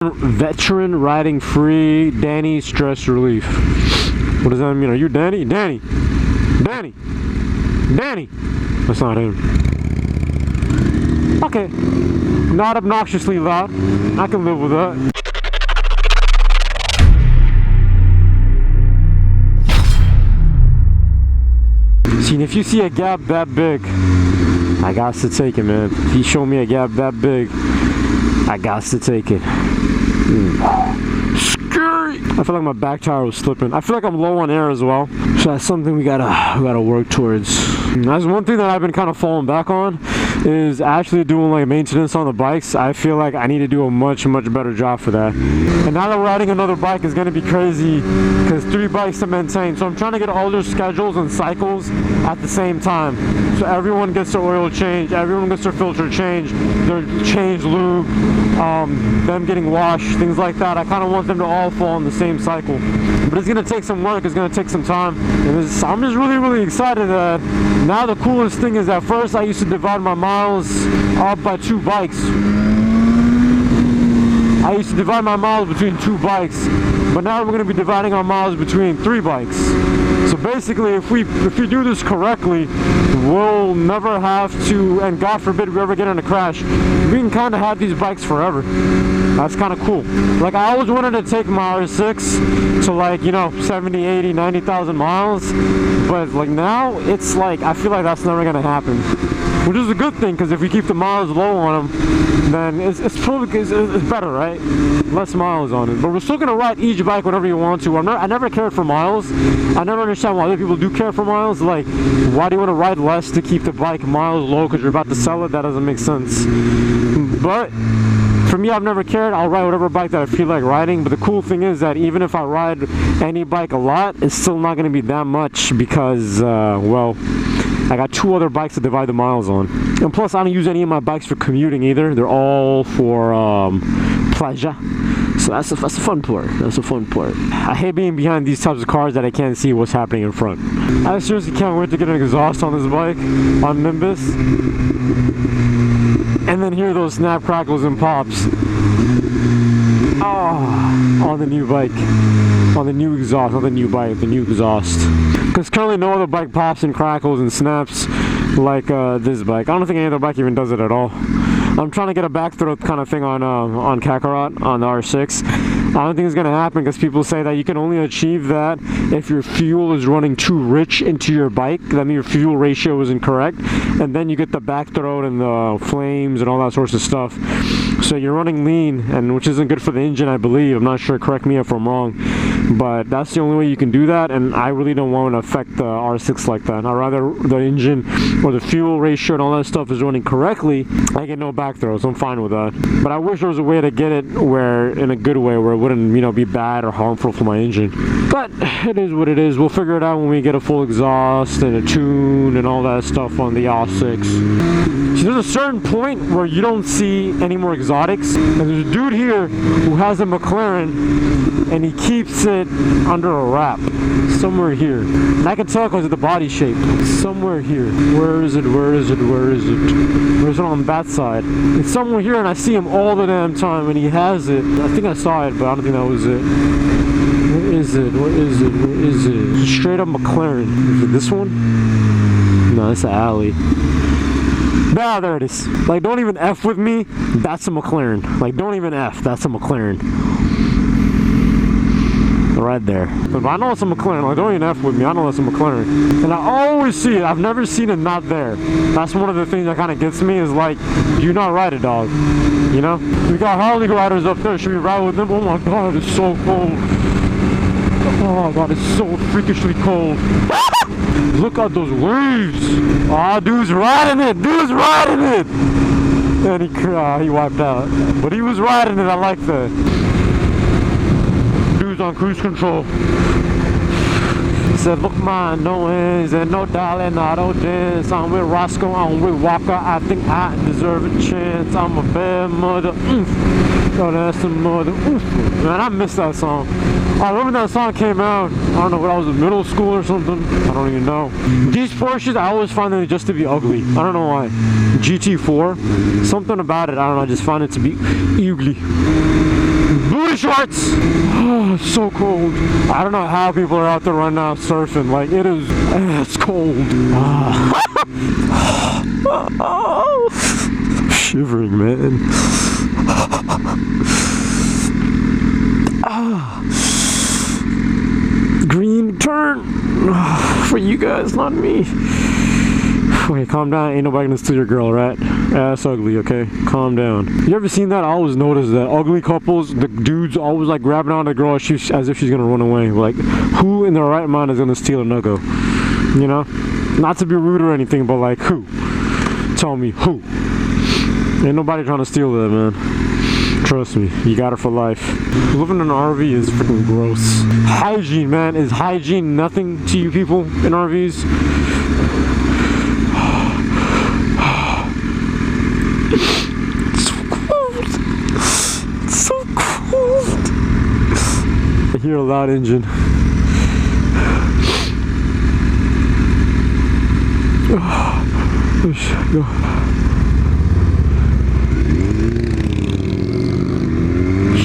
Veteran riding free, Danny stress relief. What does that mean? Are you Danny? Danny! Danny! Danny! That's not him. Okay. Not obnoxiously loud. I can live with that. See, if you see a gap that big, I got to take it, man. If you show me a gap that big, I got to take it. Scary! I feel like my back tire was slipping. I feel like I'm low on air as well. So that's something we gotta work towards. That's one thing that I've been kind of falling back on, is actually doing like maintenance on the bikes. I feel like I need to do a much better job for that. And now that we're adding another bike is gonna be crazy, because 3 bikes to maintain. So I'm trying to get all their schedules and cycles at the same time. So everyone gets their oil change, everyone gets their filter change, their change lube, them getting washed, things like that. I kind of want them to all fall in the same cycle. But it's gonna take some work, it's gonna take some time. And I'm just really excited that now the coolest thing is that first I used to divide my miles up by 2 bikes. I used to divide my miles between 2 bikes, but now we're going to be dividing our miles between 3 bikes. So basically, if we do this correctly, we'll never have to, and God forbid we ever get in a crash, we can kind of have these bikes forever. That's kind of cool. Like, I always wanted to take my R6 to, like, you know, 70, 80, 90,000 miles, but like now it's like I feel like that's never going to happen, which is a good thing, because if we keep the miles low on them, then it's probably it's better, right? Less miles on it. But we're still gonna ride each bike whenever you want to. I never cared for miles. I never understand why other people do care for miles. Like, why do you want to ride less to keep the bike miles low because you're about to sell it? That doesn't make sense. But for me, I've never cared. I'll ride whatever bike that I feel like riding. But the cool thing is that even if I ride any bike a lot, it's still not going to be that much, because well, I got 2 other bikes to divide the miles on. And plus, I don't use any of my bikes for commuting either. They're all for pleasure. So that's the fun part. That's the fun part. I hate being behind these types of cars that I can't see what's happening in front. I seriously can't wait to get an exhaust on this bike, on Nimbus, and then hear those snap, crackles, and pops. Oh, on the new bike. On the new exhaust, not the new bike, the new exhaust. Because currently no other bike pops and crackles and snaps like this bike. I don't think any other bike even does it at all. I'm trying to get a back throat kind of thing on Kakarot, on the R6. I don't think it's going to happen, because people say that you can only achieve that if your fuel is running too rich into your bike. That means your fuel ratio is incorrect, and then you get the back throat and the flames and all that sorts of stuff. So you're running lean, and which isn't good for the engine, I believe. I'm not sure, correct me if I'm wrong, but that's the only way you can do that, and I really don't want to affect the R6 like that. I'd rather the engine or the fuel ratio and all that stuff is running correctly. I get no back throws, I'm fine with that. But I wish there was a way to get it where, in a good way, where it wouldn't, you know, be bad or harmful for my engine. But it is what it is. We'll figure it out when we get a full exhaust and a tune and all that stuff on the R6. See, there's a certain point where you don't see any more exotics, and there's a dude here who has a McLaren and he keeps it under a wrap somewhere here, and I can tell because of the body shape. Somewhere here. Where is it? Where is it? Where is it? Where's it on that side? It's somewhere here, and I see him all the damn time, and he has it. I think I saw it, but I don't think that was it. Where is it? Where is it? Where is it? Straight up McLaren. Is it this one? No, it's an alley. Ah, there it is. Like, don't even F with me. That's a McLaren. Like, don't even F. That's a McLaren. Right there. But I know it's a McLaren. Like, don't even F with me. I know it's a McLaren. And I always see it. I've never seen it not there. That's one of the things that kind of gets me, is like, do you not ride it, dog? You know? We got Harley riders up there. Should we ride with them? Oh my god, it's so cold. Oh god, it's so freakishly cold. Look at those waves. Oh, dude's riding it. Dude's riding it. And he wiped out. But he was riding it. I like that. Dude's on cruise control. He said, look, man, no ends and no darling, I don't dance. I'm with Roscoe, I'm with Walker. I think I deserve a chance. I'm a bad mother. Oh, that's the mother. Man, I miss that song. I remember that song came out, I don't know, when I was in middle school or something. I don't even know. These Porsches, I always find them just to be ugly. I don't know why. GT4, something about it, I don't know, I just find it to be ugly. shorts. Oh, it's so cold. I don't know how people are out there right now surfing. Like, it's cold. Shivering, man. Green turn for you guys, not me. Wait, calm down. Ain't nobody gonna steal your girl, right? That's ugly, okay? Calm down. You ever seen that? I always notice that ugly couples, the dudes always like grabbing on the girl as if she's gonna run away. Like, who in their right mind is gonna steal a nuggo? You know? Not to be rude or anything, but like, who? Tell me, who? Ain't nobody trying to steal that, man. Trust me, you got it for life. Living in an RV is freaking gross. Hygiene, man. Is hygiene nothing to you people in RVs? It's so cold. I hear a loud engine. Go.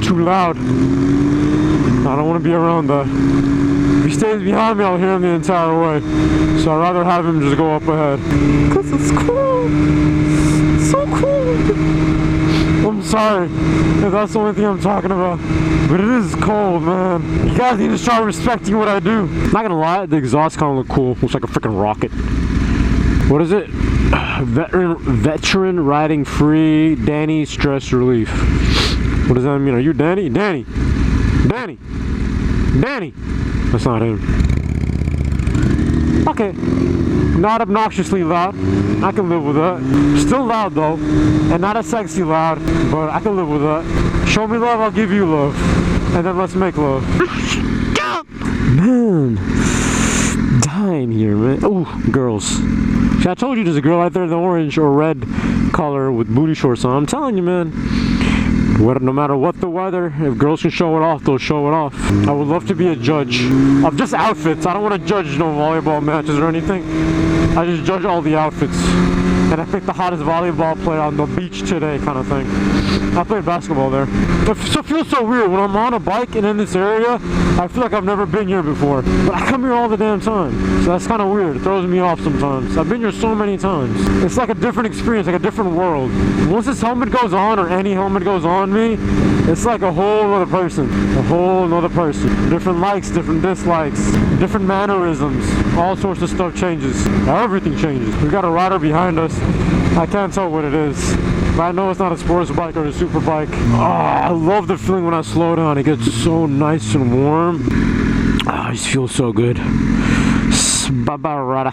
Too loud. I don't want to be around that. If he stays behind me, I'll hear him the entire way. So I'd rather have him just go up ahead. Because it's cold. It's so cold. I'm sorry if that's the only thing I'm talking about. But it is cold, man. You guys need to start respecting what I do. Not gonna lie, the exhaust kind of look cool. Looks like a freaking rocket. What is it? Veteran riding free Danny stress relief. What does that mean? Are you Danny? Danny! Danny! Danny! That's not him. Okay. Not obnoxiously loud. I can live with that. Still loud though. And not a sexy loud. But I can live with that. Show me love, I'll give you love. And then let's make love. Man. Dying here, man. Ooh, girls. See, I told you there's a girl out there in the orange or red color with booty shorts on. I'm telling you, man. No matter what the weather, if girls can show it off, they'll show it off. I would love to be a judge of just outfits. I don't want to judge no volleyball matches or anything. I just judge all the outfits. And I picked the hottest volleyball player on the beach today, kind of thing. I played basketball there. It feels so weird when I'm on a bike and in this area. I feel like I've never been here before, but I come here all the damn time. So that's kind of weird. It throws me off sometimes. I've been here so many times. It's like a different experience, like a different world. Once this helmet goes on, or any helmet goes on me, it's like a whole other person. A whole other person. Different likes, different dislikes, different mannerisms. All sorts of stuff changes. Everything changes. We got a rider behind us. I can't tell what it is, but I know it's not a sports bike or a super bike. Oh, I love the feeling when I slow down. It gets so nice and warm. Oh, it just feels so good. Bye-bye, rider.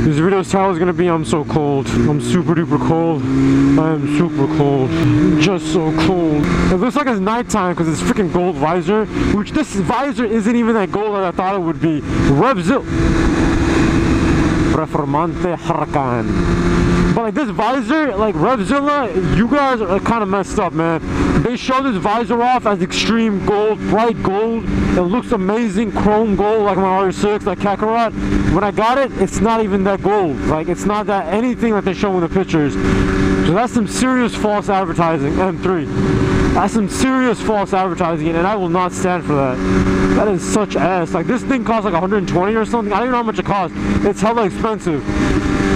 This video's title is gonna be I'm so cold. I'm super duper cold. I am super cold. Just so cold. It looks like it's nighttime because it's freaking gold visor, which this visor isn't even that gold as I thought it would be. Revzil. Performante Huracan. But like this visor, like Revzilla, you guys are kind of messed up, man. They show this visor off as extreme gold, bright gold. It looks amazing, chrome gold, like my R6, like Kakarot. When I got it, it's not even that gold. Like, it's not that anything that they show in the pictures. So that's some serious false advertising, M3. That's some serious false advertising, and I will not stand for that. That is such ass. Like, this thing costs like 120 or something. I don't even know how much it costs. It's hella expensive.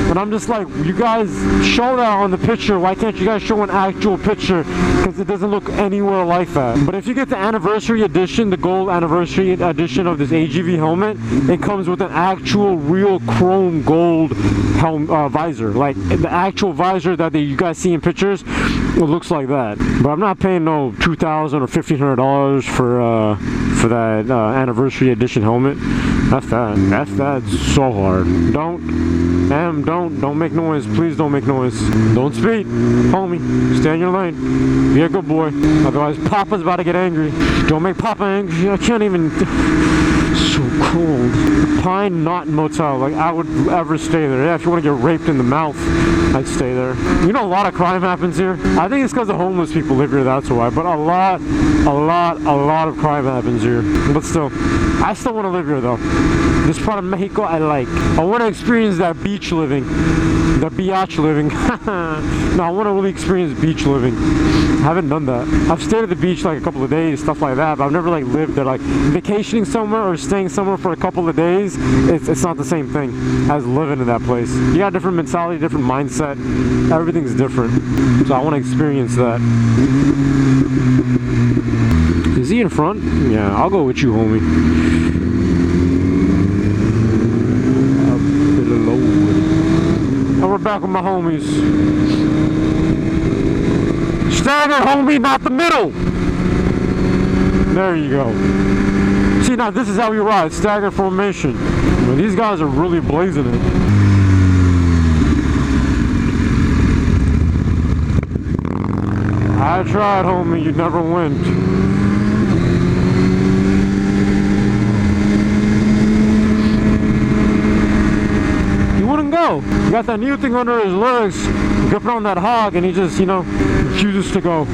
And I'm just like, you guys show that on the picture. Why can't you guys show an actual picture? Because it doesn't look anywhere like that. But if you get the anniversary edition, the gold anniversary edition of this AGV helmet, it comes with an actual real chrome gold visor. Like the actual visor that you guys see in pictures, it looks like that. But I'm not paying no $2,000 or $1,500 for that anniversary edition helmet. That's that so hard. Don't make noise. Please don't make noise. Don't speed, homie. Stay in your lane. Be a good boy. Otherwise, Papa's about to get angry. Don't make Papa angry. I can't even. So cold. Pine Knot Motel. Like, I would ever stay there. Yeah, if you want to get raped in the mouth, I'd stay there. You know, a lot of crime happens here. I think it's because the homeless people live here, that's why. But a lot of crime happens here. But still, I still want to live here, though. This part of Mexico I like. I want to experience that beach living. The biatch living. No, I want to really experience beach living. I haven't done that. I've stayed at the beach like a couple of days, stuff like that, but I've never like lived there. Like vacationing somewhere or staying somewhere for a couple of days, it's not the same thing as living in that place. You got a different mentality, different mindset. Everything's different. So I want to experience that. Is he in front? Yeah, I'll go with you, homie. And we're back with my homies. Stagger, homie, not the middle. There you go. See, now this is how we ride, stagger formation. But these guys are really blazing it. I tried, homie, you never went. Go. He got that new thing under his legs, gripping on that hog, and he just, you know, refuses to go.